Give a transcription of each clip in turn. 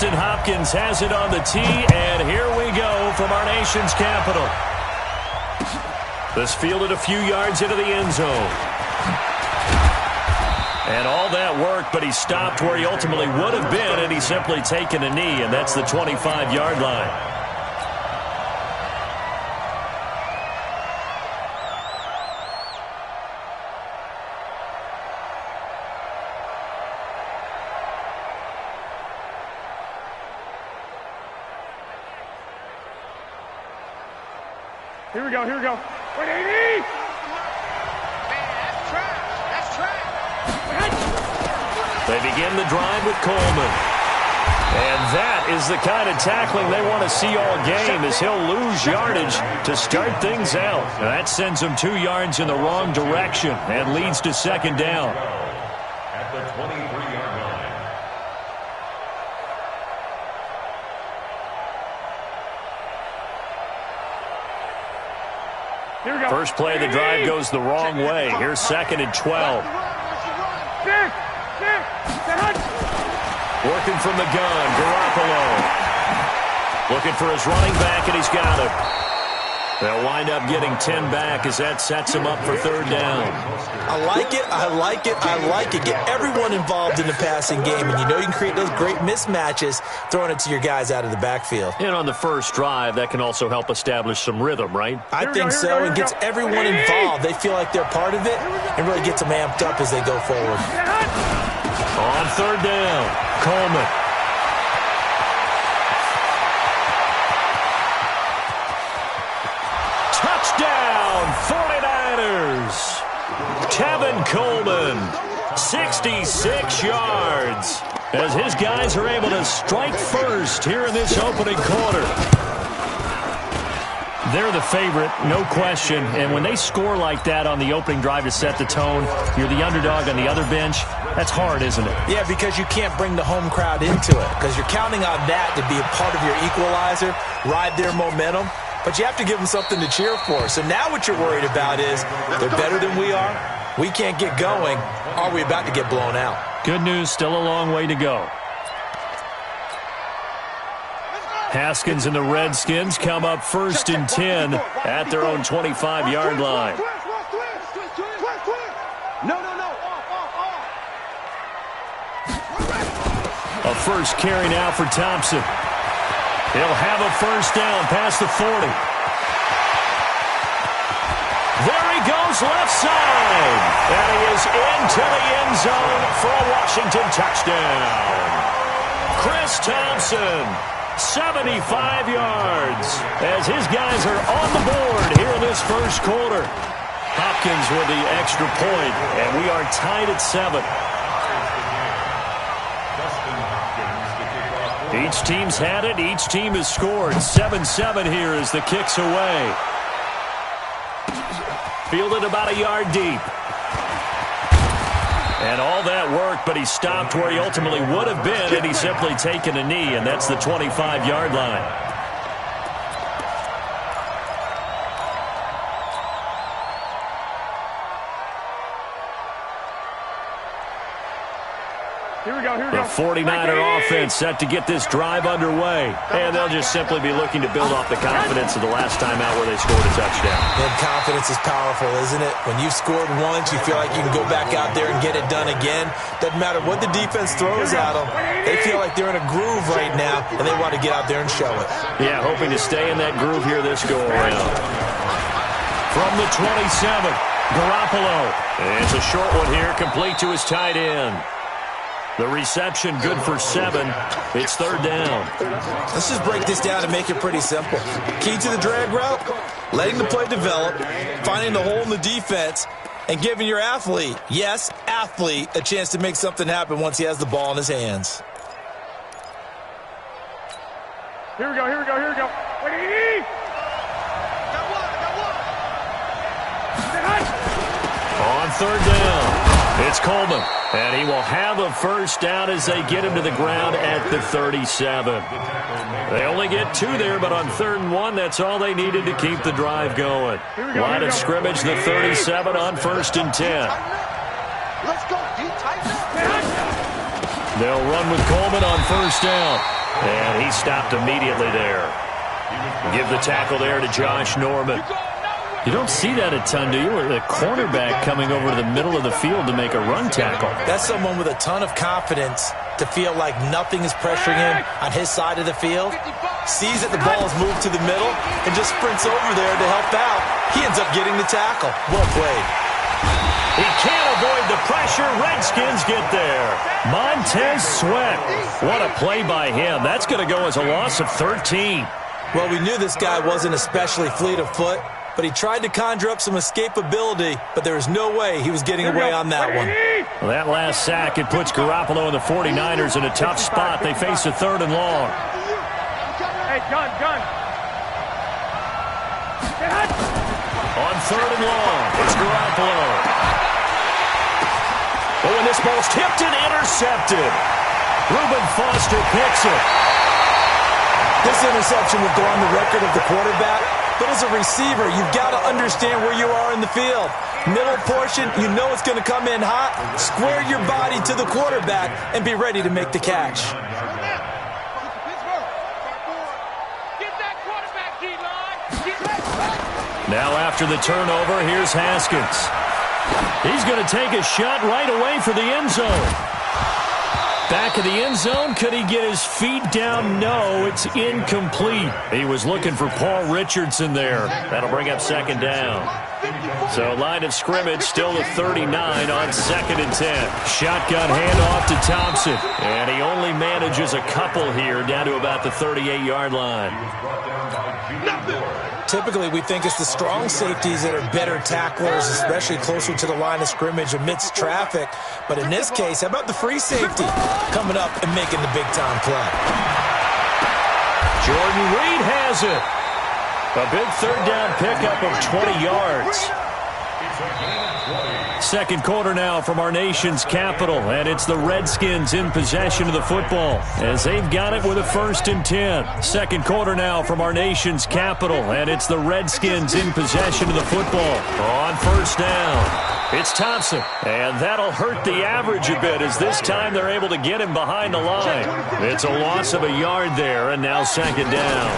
DeAustin Hopkins has it on the tee, and here we go from our nation's capital. This fielded a few yards into the end zone. And all that worked, but he stopped where he ultimately would have been, and he's simply taken a knee, and that's the 25-yard line. Here we go, here we go. 180! Man, that's trash. That's trash. They begin the drive with Coleman. And that is the kind of tackling they want to see all game, as he'll lose yardage to start things out. Now that sends him 2 yards in the wrong direction and leads to second down. At the 23-yard line. Here we go. First play of the drive goes the wrong way. Here's second and 12. Working from the gun, Garoppolo. Looking for his running back, and he's got it. They'll wind up getting 10 back as that sets him up for third down. I like it, I like it, I like it. Get everyone involved in the passing game, and you know you can create those great mismatches throwing it to your guys out of the backfield. And on the first drive, that can also help establish some rhythm, right? I think so. It gets everyone involved. They feel like they're part of it and really gets them amped up as they go forward. On third down, Coleman. Touchdown, 49ers. Tevin Coleman, 66 yards, as his guys are able to strike first here in this opening quarter. They're the favorite, no question, and when they score like that on the opening drive to set the tone, you're the underdog on the other bench. That's hard, isn't it? Yeah, because you can't bring the home crowd into it, because you're counting on that to be a part of your equalizer, ride their momentum, but you have to give them something to cheer for. So now what you're worried about is they're better than we are, we can't get going, are we about to get blown out? Good news, still a long way to go. Haskins and the Redskins come up first and 10 at their own 25-yard line. A first carry now for Thompson. He'll have a first down past the 40. There he goes, left side. And he is into the end zone for a Washington touchdown. Chris Thompson, 75 yards, as his guys are on the board here in this first quarter. Hopkins with the extra point, and we are tied at 7. Each team's had it. Each team has scored. 7-7 here as the kick's away. Fielded about a yard deep. And all that worked, but he stopped where he ultimately would have been, and he's simply taken a knee, and that's the 25-yard line. Here we go, here we The go. 49er offense set to get this drive underway. And they'll just simply be looking to build off the confidence of the last time out where they scored a touchdown. And confidence is powerful, isn't it? When you've scored once, you feel like you can go back out there and get it done again. Doesn't matter what the defense throws at them. They feel like they're in a groove right now, and they want to get out there and show it. Yeah, hoping to stay in that groove here this go-around. From the 27, Garoppolo. It's a short one here, complete to his tight end. The reception good for 7. It's third down. Let's just break this down and make it pretty simple. Key to the drag route, letting the play develop, finding the hole in the defense, and giving your athlete, yes, athlete, a chance to make something happen once he has the ball in his hands. Here we go, here we go, here we go. 180! On third down, it's Coleman. And he will have a first down as they get him to the ground at the 37. They only get 2 there, but on 3rd and 1, that's all they needed to keep the drive going. Line of scrimmage, the 37 on 1st and 10. Let's go, D. Tighten up. They'll run with Coleman on first down. And he stopped immediately there. Give the tackle there to Josh Norman. You don't see that a ton, do you? The cornerback coming over to the middle of the field to make a run tackle. That's someone with a ton of confidence to feel like nothing is pressuring him on his side of the field. Sees that the ball is moved to the middle and just sprints over there to help out. He ends up getting the tackle. Well played. He can't avoid the pressure. Redskins get there. Montez Sweat. What a play by him. That's going to go as a loss of 13. Well, we knew this guy wasn't especially fleet of foot, but he tried to conjure up some escapability, but there was no way he was getting away on that one. Well, that last sack, it puts Garoppolo and the 49ers in a tough spot. They face a 3rd and long. Hey, gun. On 3rd and long, it's Garoppolo. Oh, and this ball's tipped and intercepted. Reuben Foster picks it. This interception will go on the record of the quarterback, but as a receiver, you've got to understand where you are in the field. Middle portion, you know it's going to come in hot. Square your body to the quarterback and be ready to make the catch. Now after the turnover, here's Haskins. He's going to take a shot right away for the end zone. Back of the end zone, could he get his feet down? No, it's incomplete. He was looking for Paul Richardson there. That'll bring up 2nd down. So line of scrimmage still at 39 on 2nd and 10. Shotgun handoff to Thompson. And he only manages a couple here down to about the 38-yard line. Typically, we think it's the strong safeties that are better tacklers, especially closer to the line of scrimmage amidst traffic. But in this case, how about the free safety coming up and making the big-time play? Jordan Reed has it. A big 3rd down pickup of 20 yards. 2nd quarter now from our nation's capital, and it's the Redskins in possession of the football as they've got it with a 1st and 10. 2nd quarter now from our nation's capital, and it's the Redskins in possession of the football. On 1st down, it's Thompson, and that'll hurt the average a bit as this time they're able to get him behind the line. It's a loss of a yard there, and now 2nd down.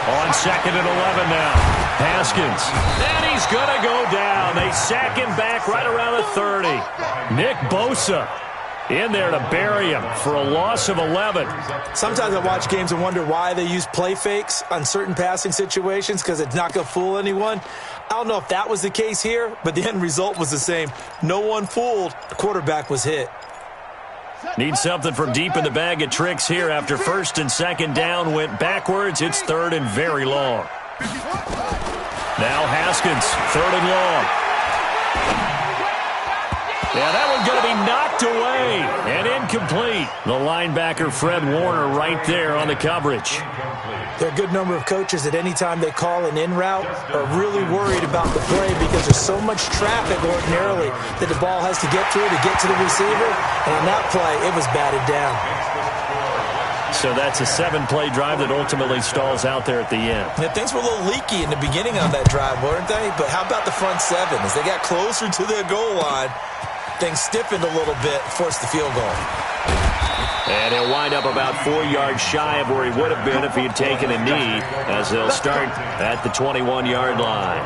On 2nd and 11 now. Haskins. And he's going to go down. They sack him back right around the 30. Nick Bosa in there to bury him for a loss of 11. Sometimes I watch games and wonder why they use play fakes on certain passing situations because it's not going to fool anyone. I don't know if that was the case here, but the end result was the same. No one fooled. The quarterback was hit. Need something from deep in the bag of tricks here after 1st and 2nd down went backwards. It's 3rd and very long. Now Haskins, 3rd and long. Yeah, that one's going to be knocked away and incomplete. The linebacker, Fred Warner, right there on the coverage. There are a good number of coaches at any time they call an in route are really worried about the play because there's so much traffic ordinarily that the ball has to get through to get to the receiver. And on that play, it was batted down. So that's a 7-play drive that ultimately stalls out there at the end. Yeah, things were a little leaky in the beginning on that drive, weren't they? But how about the front 7? As they got closer to their goal line, things stiffened a little bit, forced the field goal. And he'll wind up about 4 yards shy of where he would have been if he had taken a knee, as they'll start at the 21-yard line.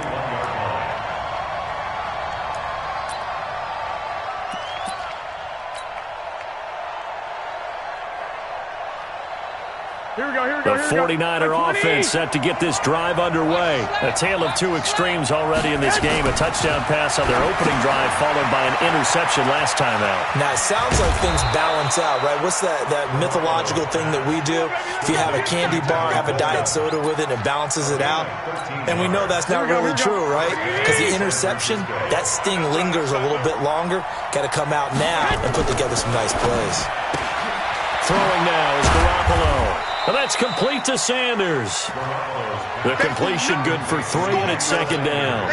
The 49er offense set to get this drive underway. A tale of 2 extremes already in this game. A touchdown pass on their opening drive followed by an interception last time out. Now, it sounds like things balance out, right? What's that mythological thing that we do? If you have a candy bar, have a diet soda with it, it balances it out. And we know that's not really true, right? Because the interception, that sting lingers a little bit longer. Got to come out now and put together some nice plays. Throwing now is Garoppolo. And that's complete to Sanders. The completion good for 3, and it's 2nd down.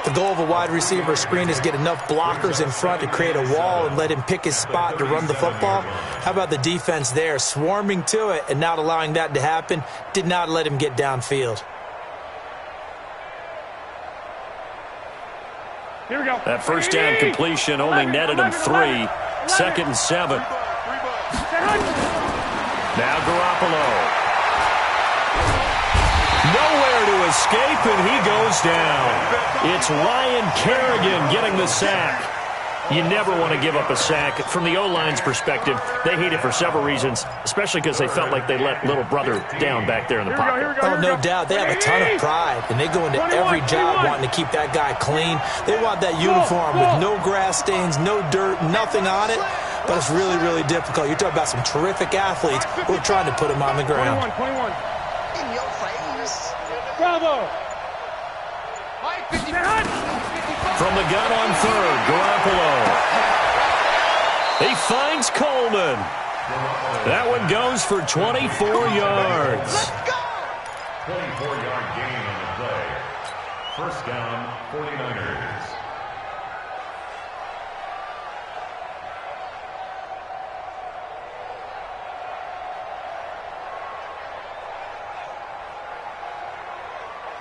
The goal of a wide receiver screen is get enough blockers in front to create a wall and let him pick his spot to run the football. How about the defense there, swarming to it and not allowing that to happen? Did not let him get downfield. Here we go. That 1st down completion only netted him 3. 2nd and 7. Now Garoppolo. Nowhere to escape, and he goes down. It's Ryan Kerrigan getting the sack. You never want to give up a sack. From the O-line's perspective, they hate it for several reasons, especially because they felt like they let little brother down back there in the pocket. Oh, no doubt. They have a ton of pride, and they go into every job wanting to keep that guy clean. They want that uniform with no grass stains, no dirt, nothing on it. But it's really, really difficult. You're talking about some terrific athletes who are trying to put him on the ground. 21. In your face. Bravo. From the gun on third, Garoppolo. He finds Coleman. That one goes for 24 yards. Let's go. 24-yard gain on the play. First down, 49ers.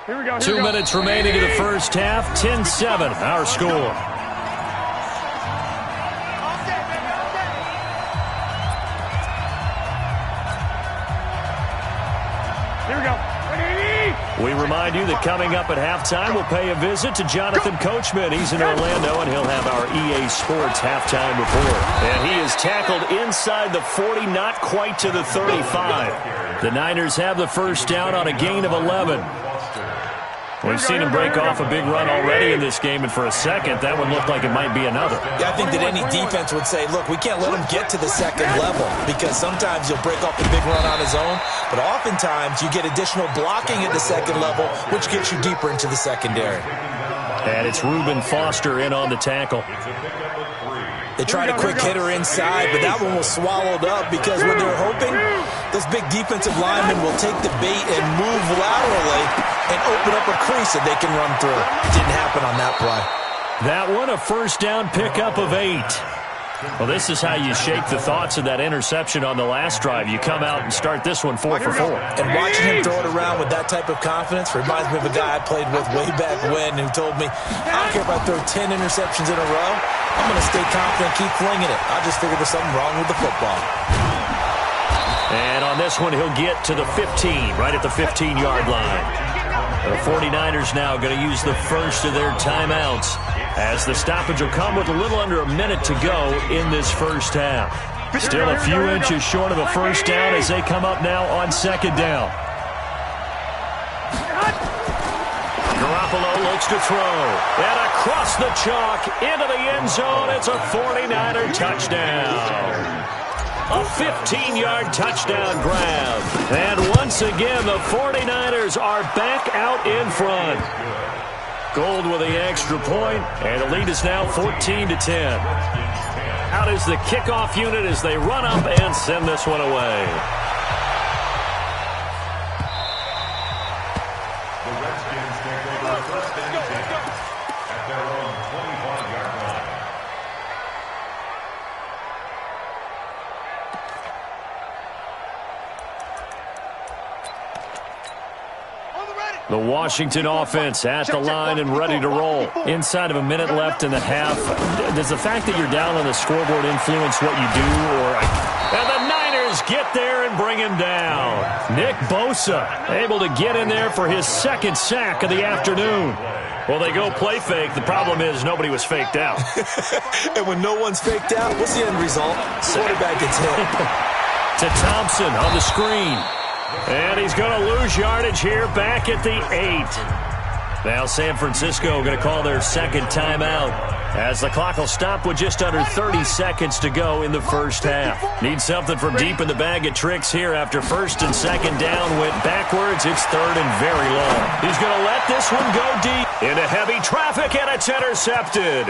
Here we go. 2 minutes remaining in the first half. 10-7, our score. Here we go. We remind you that coming up at halftime, we'll pay a visit to Jonathan Coachman. He's in Orlando, and he'll have our EA Sports halftime report. And he is tackled inside the 40, not quite to the 35. The Niners have the first down on a gain of 11. We've seen him break off a big run already in this game, and for a second, that one looked like it might be another. Yeah, I think that any defense would say, look, we can't let him get to the second level, because sometimes he'll break off a big run on his own, but oftentimes you get additional blocking at the second level, which gets you deeper into the secondary. And it's Reuben Foster in on the tackle. They tried a quick hitter inside, but that one was swallowed up because what they're hoping, those big defensive linemen will take the bait and move laterally and open up a crease that they can run through. Didn't happen on that play. That one, a first down pickup of 8. Well, this is how you shake the thoughts of that interception on the last drive. You come out and start this one 4 for 4. And watching him throw it around with that type of confidence reminds me of a guy I played with way back when who told me, I don't care if I throw 10 interceptions in a row, I'm going to stay confident, keep flinging it. I just figured there's something wrong with the football. And on this one, he'll get to the 15, right at the 15-yard line. The 49ers now going to use the first of their timeouts, as the stoppage will come with a little under a minute to go in this first half. Still a few inches short of a first down as they come up now on second down. Garoppolo looks to throw. And across the chalk into the end zone. It's a 49er touchdown. A 15-yard touchdown grab. And once again, the 49ers are back out in front. Gold with the extra point, and the lead is now 14-10. Out is the kickoff unit as they run up and send this one away. The Redskins take over first and 10 at their own 25-yard line. The Washington offense at the line and ready to roll. Inside of a minute left in the half. Does the fact that you're down on the scoreboard influence what you do? And the Niners get there and bring him down. Nick Bosa able to get in there for his second sack of the afternoon. Well, they go play fake. The problem is nobody was faked out. And when no one's faked out, what's the end result? Quarterback gets hit. To Thompson on the screen. And he's going to lose yardage here back at the 8. Now San Francisco going to call their second timeout as the clock will stop with just under 30 seconds to go in the first half. Need something from deep in the bag of tricks here after first and second down went backwards. It's third and very long. He's going to let this one go deep into heavy traffic, and it's intercepted.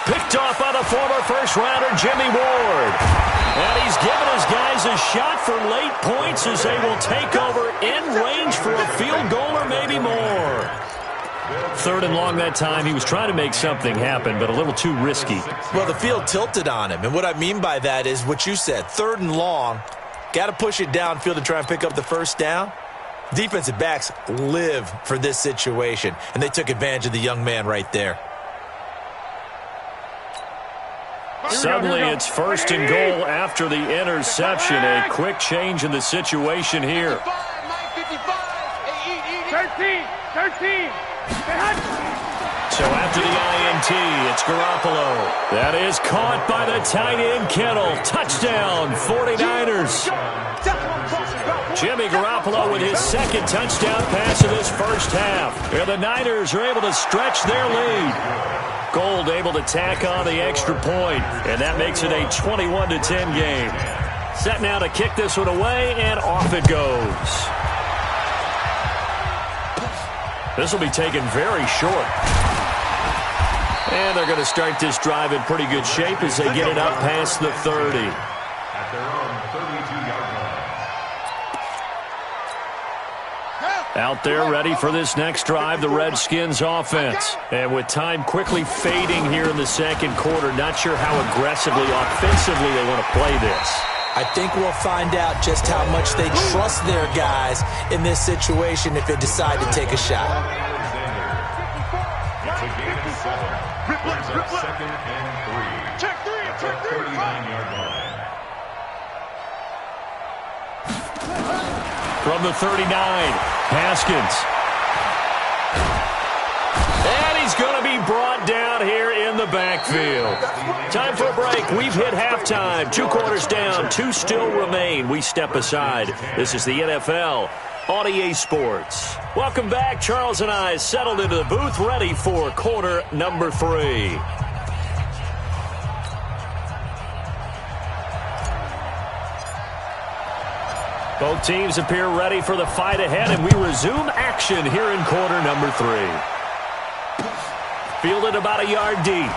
Picked off by the former first-rounder Jimmy Ward. And he's given his guys a shot for late points as they will take over in range for a field goal or maybe more. Third and long that time. He was trying to make something happen, but a little too risky. Well, the field tilted on him, and what I mean by that is what you said. Third and long, got to push it downfield to try and pick up the first down. Defensive backs live for this situation, and they took advantage of the young man right there. Suddenly it's first and goal after the interception. A quick change in the situation here. 13. So after the INT, it's Garoppolo. That is caught by the tight end Kittle. Touchdown, 49ers. Jimmy Garoppolo with his second touchdown pass of this first half. And the Niners are able to stretch their lead. Gold able to tack on the extra point, and that makes it a 21-10 game. Set now to kick this one away, and off it goes. This will be taken very short. And they're going to start this drive in pretty good shape as they get it up past the 30. At their own 32-yard line. Out there ready for this next drive, the Redskins offense. And with time quickly fading here in the second quarter, not sure how aggressively, offensively they want to play this. I think we'll find out just how much they trust their guys in this situation if they decide to take a shot. It's a game of 7. Brings up second and 3. Check 3. At the 39-yard line. From the 39, Haskins. And he's going to be brought down here in the backfield. Time for a break. We've hit halftime. 2 quarters down. 2 still remain. We step aside. This is the NFL on EA Sports. Welcome back. Charles and I settled into the booth, ready for quarter number 3. Both teams appear ready for the fight ahead, and we resume action here in quarter number 3. Fielded about a yard deep.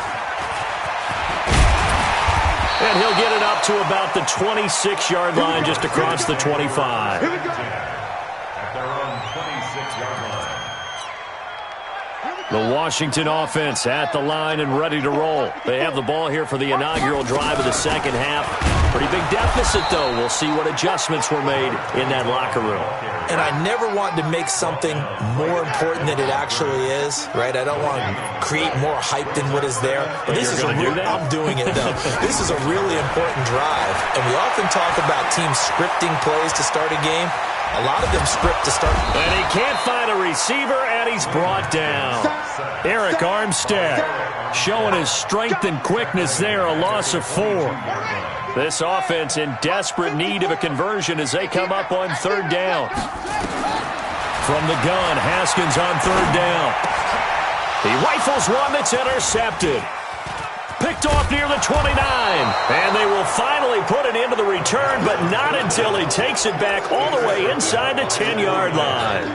And he'll get it up to about the 26-yard line, just across the 25. At their own 26-yard line. The Washington offense at the line and ready to roll. They have the ball here for the inaugural drive of the second half. Pretty big deficit, though. We'll see what adjustments were made in that locker room. And I never want to make something more important than it actually is, right? I don't want to create more hype than what is there. But this is do that? I'm doing it, though. This is a really important drive. And we often talk about teams scripting plays to start a game. A lot of them script to start. And he can't find a receiver, and he's brought down. Eric Armstead showing his strength and quickness there, a loss of 4. This offense in desperate need of a conversion as they come up on third down. From the gun, Haskins on third down. He rifles one that's intercepted. Picked off near the 29. And they will finally put it into the return, but not until he takes it back all the way inside the 10-yard line.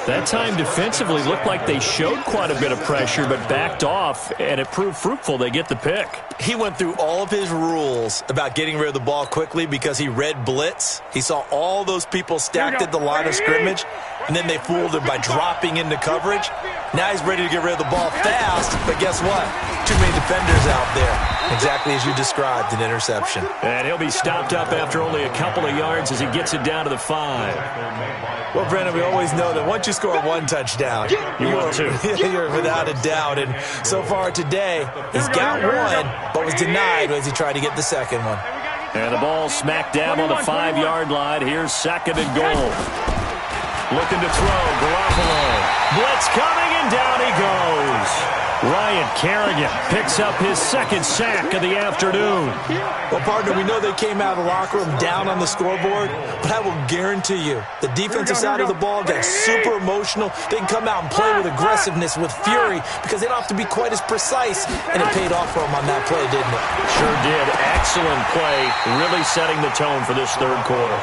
That time defensively looked like they showed quite a bit of pressure, but backed off, and it proved fruitful. They get the pick. He went through all of his rules about getting rid of the ball quickly because he read blitz. He saw all those people stacked at the line of scrimmage, and then they fooled him by dropping into coverage. Now he's ready to get rid of the ball fast, but guess what? Too many defenders out there. Exactly as you described, an interception. And he'll be stopped up after only a couple of yards as he gets it down to the 5. Well, Brandon, we always know that once you score 1 touchdown, want to. You're without a doubt. And so far today, he's got 1, but was denied as he tried to get the second one. And the ball smacked down on the 5-yard line. Here's second and goal. Looking to throw, Garoppolo. Blitz coming, and down he goes. Ryan Kerrigan picks up his second sack of the afternoon. Well, partner, we know they came out of the locker room down on the scoreboard, but I will guarantee you the defensive side of the ball got super emotional. They can come out and play with aggressiveness, with fury, because they don't have to be quite as precise, and it paid off for them on that play, didn't it? Sure did. Excellent play, really setting the tone for this third quarter.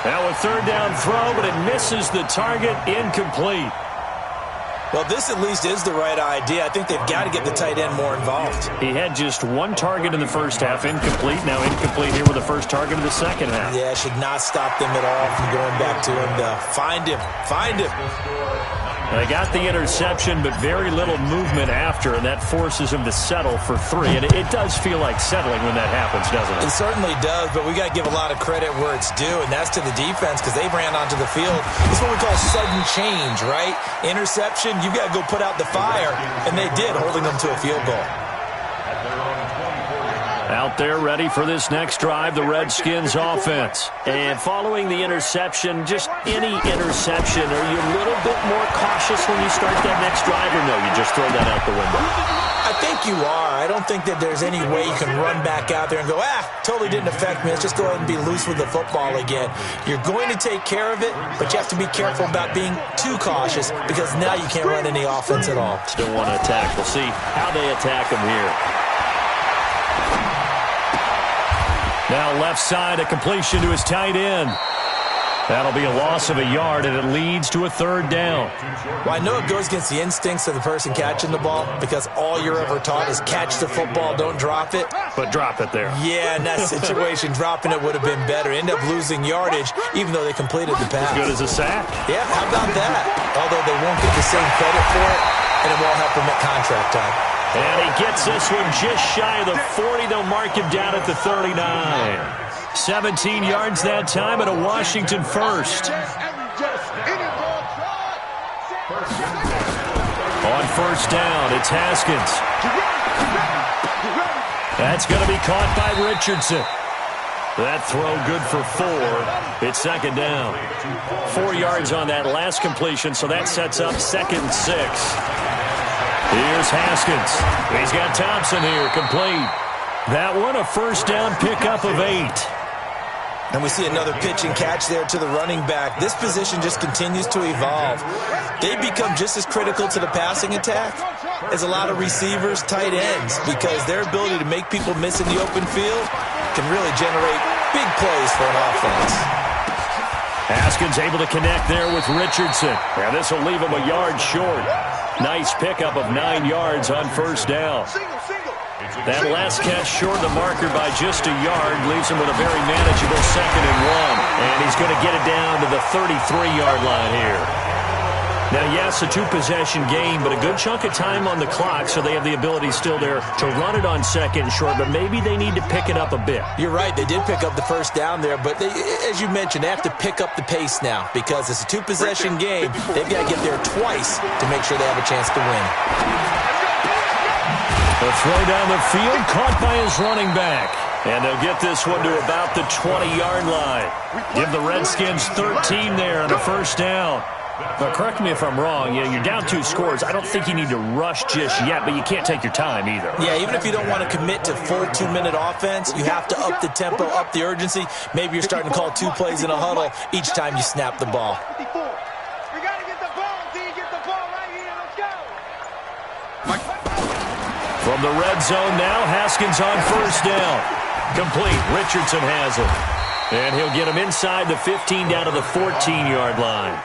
Now a third down throw, but it misses the target, incomplete. Well, this at least is the right idea. I think they've got to get the tight end more involved. He had just 1 target in the first half, incomplete. Now incomplete here with the first target of the second half. Yeah, should not stop them at all from going back to him. Find him. Find him. They got the interception, but very little movement after, and that forces him to settle for 3. And it does feel like settling when that happens, doesn't it? It certainly does, but we got to give a lot of credit where it's due, and that's to the defense because they ran onto the field. This is what we call sudden change, right? Interception, you got to go put out the fire, and they did, holding them to a field goal. Out there ready for this next drive, the Redskins offense. And following the interception, just any interception, are you a little bit more cautious when you start that next drive, or no, you just throw that out the window? I think you are. I don't think that there's any way you can run back out there and go, totally didn't affect me. Let's just go ahead and be loose with the football again. You're going to take care of it, but you have to be careful about being too cautious because now you can't run any offense at all. Still want to attack. We'll see how they attack them here. Now left side, a completion to his tight end. That'll be a loss of a yard, and it leads to a third down. Well, I know it goes against the instincts of the person catching the ball because all you're ever taught is catch the football, don't drop it. But drop it there. Yeah, in that situation, dropping it would have been better. End up losing yardage, even though they completed the pass. As good as a sack. Yeah, how about that? Although they won't get the same credit for it, and it won't help them at contract time. And he gets this one just shy of the 40. They'll mark him down at the 39. 17 yards that time, and a Washington first. On first down, it's Haskins. That's going to be caught by Richardson. That throw good for 4. It's second down. 4 yards on that last completion, so that sets up 2nd and 6. Here's Haskins. He's got Thompson here, complete. That one, a first down pickup of 8. And we see another pitch and catch there to the running back. This position just continues to evolve. They become just as critical to the passing attack as a lot of receivers, tight ends, because their ability to make people miss in the open field can really generate big plays for an offense. Haskins able to connect there with Richardson. Now this will leave him a yard short. Nice pickup of 9 yards on first down. That last catch short of the marker by just a yard leaves him with a very manageable 2nd and 1. And he's going to get it down to the 33-yard line here. Now, yes, a 2-possession game, but a good chunk of time on the clock, so they have the ability still there to run it on 2nd and short, but maybe they need to pick it up a bit. You're right. They did pick up the first down there, but they, as you mentioned, they have to pick up the pace now because it's a 2-possession game. They've got to get there twice to make sure they have a chance to win. The throw down the field, caught by his running back. And they'll get this one to about the 20-yard line. Give the Redskins 13 there on a first down. But correct me if I'm wrong, you're down 2 scores. I don't think you need to rush just yet, but you can't take your time either. Yeah, even if you don't want to commit to full 2-minute offense, you have to up the tempo, up the urgency. Maybe you're starting to call 2 plays in a huddle each time you snap the ball. We got to get the ball, D. Get the ball right here. Let's go. From the red zone now, Haskins on first down. Complete. Richardson has it. And he'll get him inside the 15 down to the 14-yard line.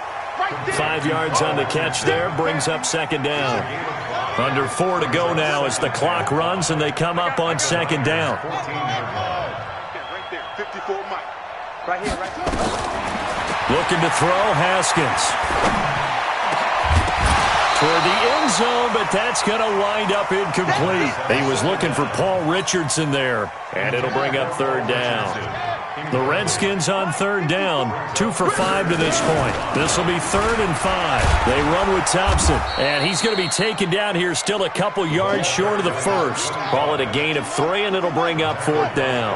5 yards on the catch there, brings up 2nd down. Under 4 to go now as the clock runs and they come up on 2nd down. Right there, 54 Mike. Right here, right here. Looking to throw, Haskins. Toward the end zone, but that's going to wind up incomplete. He was looking for Paul Richardson there, and it'll bring up 3rd down. The Redskins on 3rd down, 2 for 5 to this point. This will be 3rd and 5. They run with Thompson, and he's going to be taken down here still a couple yards short of the first. Call it a gain of 3, and it'll bring up 4th down.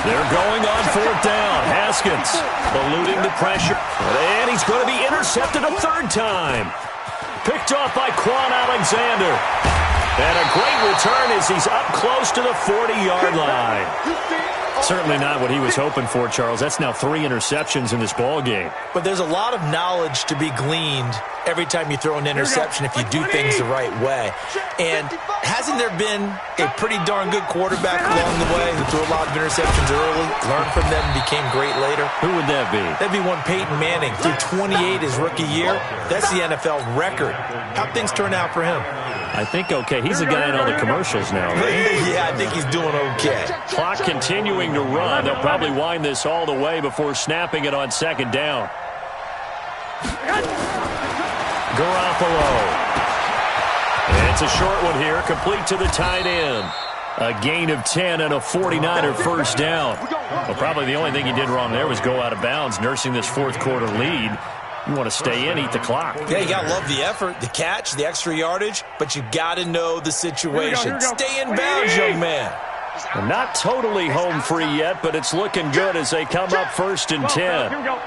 They're going on 4th down. Haskins eluding the pressure, and he's going to be intercepted a 3rd time. Picked off by Quan Alexander. And a great return as he's up close to the 40-yard line. Certainly not what he was hoping for, Charles. That's now 3 interceptions in this ball game. But there's a lot of knowledge to be gleaned every time you throw an interception if you do things the right way. And hasn't there been a pretty darn good quarterback along the way who threw a lot of interceptions early, learned from them, and became great later? Who would that be? That'd be one Peyton Manning. Threw 28 his rookie year. That's the NFL record. How'd things turn out for him? I think okay. He's the guy in all the commercials now, right? Yeah, I think he's doing okay. Clock continuing to run. They'll probably wind this all the way before snapping it on 2nd down. Garoppolo. And it's a short one here, complete to the tight end. A gain of 10 and a 49er first down. Well, probably the only thing he did wrong there was go out of bounds, nursing this 4th quarter lead. You want to stay in, eat the clock. Yeah, you got to love the effort, the catch, the extra yardage, but you got to know the situation. Stay in bounds, young man. Well, not totally home free yet, but it's looking good as they come up 1st and 10. Here we go.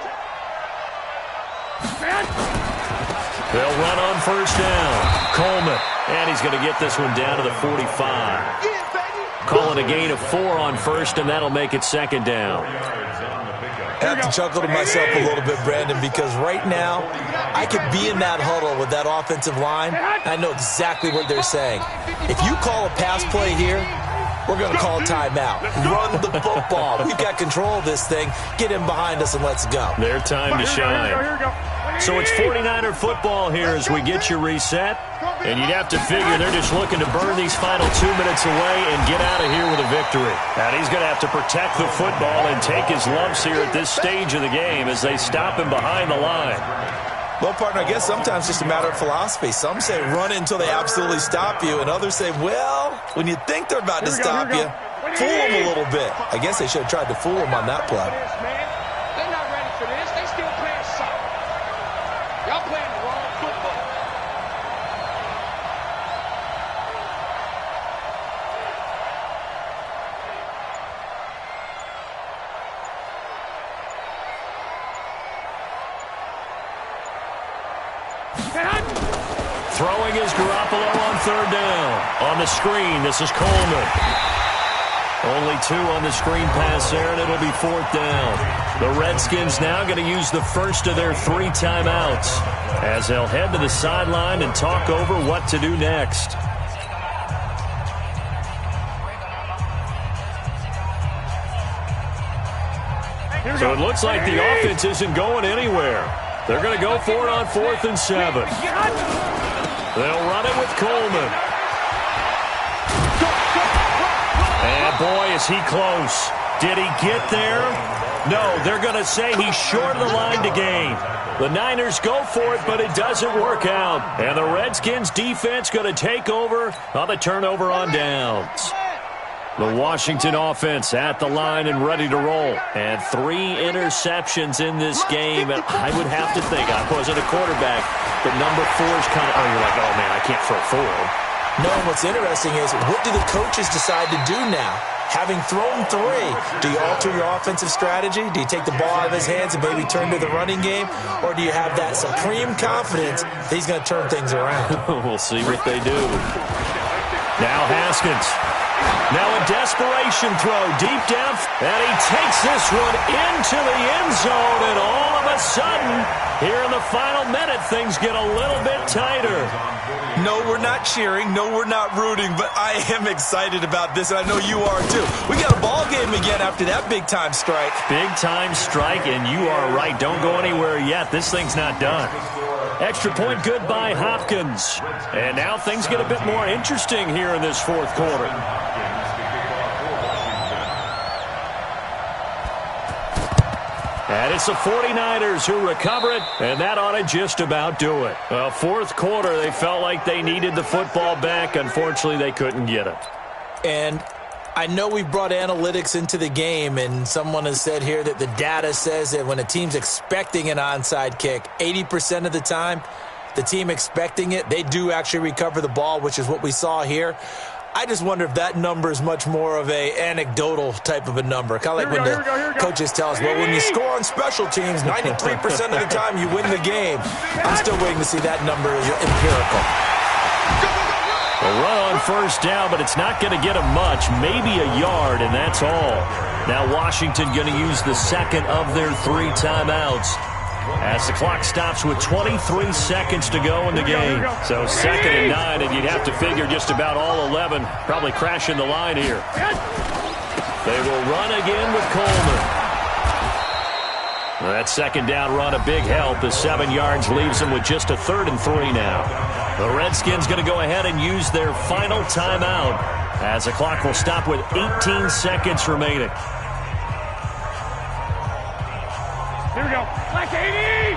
They'll run on 1st down. Coleman, and he's going to get this one down to the 45. Calling a gain of 4 on 1st, and that'll make it 2nd down. I have to chuckle to myself a little bit, Brandon, because right now I could be in that huddle with that offensive line. I know exactly what they're saying. If you call a pass play here, we're going to call timeout. Run the football. We've got control of this thing. Get in behind us and let's go. Their time to shine. So it's 49er football here as we get you reset. And you'd have to figure they're just looking to burn these final 2 minutes away and get out of here with a victory. And he's going to have to protect the football and take his lumps here at this stage of the game as they stop him behind the line. Well, partner, I guess sometimes it's just a matter of philosophy. Some say run until they absolutely stop you, and others say, well, when you think they're about to stop you, fool them a little bit. I guess they should have tried to fool them on that play. They're not ready for this. They still playing soccer. Y'all playing the wrong football. Throwing is Garoppolo on 3rd down. On the screen, this is Coleman. Only 2 on the screen pass there, and it'll be 4th down. The Redskins now going to use the first of their 3 timeouts as they'll head to the sideline and talk over what to do next. So it looks like the offense isn't going anywhere. They're going to go for it on 4th and 7. They'll run it with Coleman. And boy, is he close. Did he get there? No, they're going to say he's short of the line to gain. The Niners go for it, but it doesn't work out. And the Redskins defense going to take over on the turnover on downs. The Washington offense at the line and ready to roll. And 3 interceptions in this game. And I would have to think, I wasn't a quarterback, but number 4 is kind of, you're like, oh, man, I can't throw 4. No, what's interesting is, what do the coaches decide to do now? Having thrown 3, do you alter your offensive strategy? Do you take the ball out of his hands and maybe turn to the running game? Or do you have that supreme confidence that he's going to turn things around? We'll see what they do. Now Haskins. Now a desperation throw deep down, and he takes this one into the end zone, and all of a sudden, here in the final minute, things get a little bit tighter. No, we're not cheering. No, we're not rooting, but I am excited about this, and I know you are too. We got a ball game again after that big-time strike. Big-time strike, and you are right. Don't go anywhere yet. This thing's not done. Extra point good by Hopkins. And now things get a bit more interesting here in this 4th quarter. And it's the 49ers who recover it, and that ought to just about do it. 4th quarter, they felt like they needed the football back. Unfortunately, they couldn't get it. And I know we brought analytics into the game, and someone has said here that the data says that when a team's expecting an onside kick, 80% of the time, the team expecting it, they do actually recover the ball, which is what we saw here. I just wonder if that number is much more of a anecdotal type of a number. Kind of like when the coaches tell us, well, when you score on special teams, 93% of the time you win the game. I'm still waiting to see that number is empirical. A run on 1st down, but it's not going to get him much, maybe a yard, and that's all. Now Washington going to use the 2nd of their 3 timeouts as the clock stops with 23 seconds to go in the game. So 2nd and 9, and you'd have to figure just about all 11 probably crashing the line here. They will run again with Coleman. That 2nd down run, a big help. The 7 yards leaves them with just a 3rd and 3 now. The Redskins going to go ahead and use their final timeout as the clock will stop with 18 seconds remaining. Here we go. Black 80!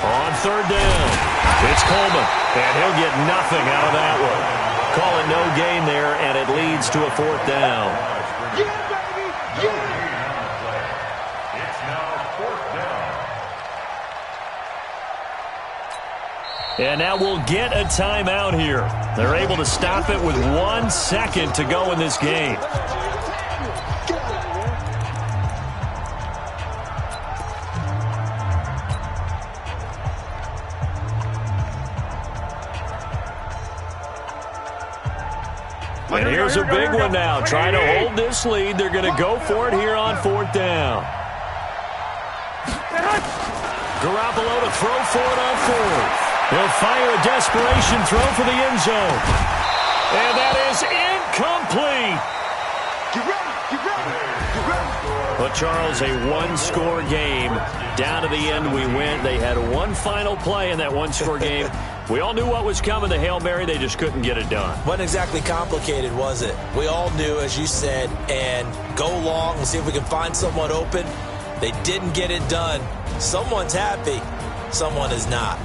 On 3rd down, it's Coleman, and he'll get nothing out of that one. Call it no gain there, and it leads to a 4th down. And now we'll get a timeout here. They're able to stop it with 1 second to go in this game. And here's a big one now. Trying to hold this lead. They're going to go for it here on 4th down. Garoppolo to throw for it on 4th. He'll fire a desperation throw for the end zone. And that is incomplete. Get ready, get ready, get ready. But, Charles, a one-score game. Down to the end we went. They had one final play in that one-score game. We all knew what was coming, the Hail Mary. They just couldn't get it done. Wasn't exactly complicated, was it? We all knew, as you said, and go long and see if we can find someone open. They didn't get it done. Someone's happy. Someone is not.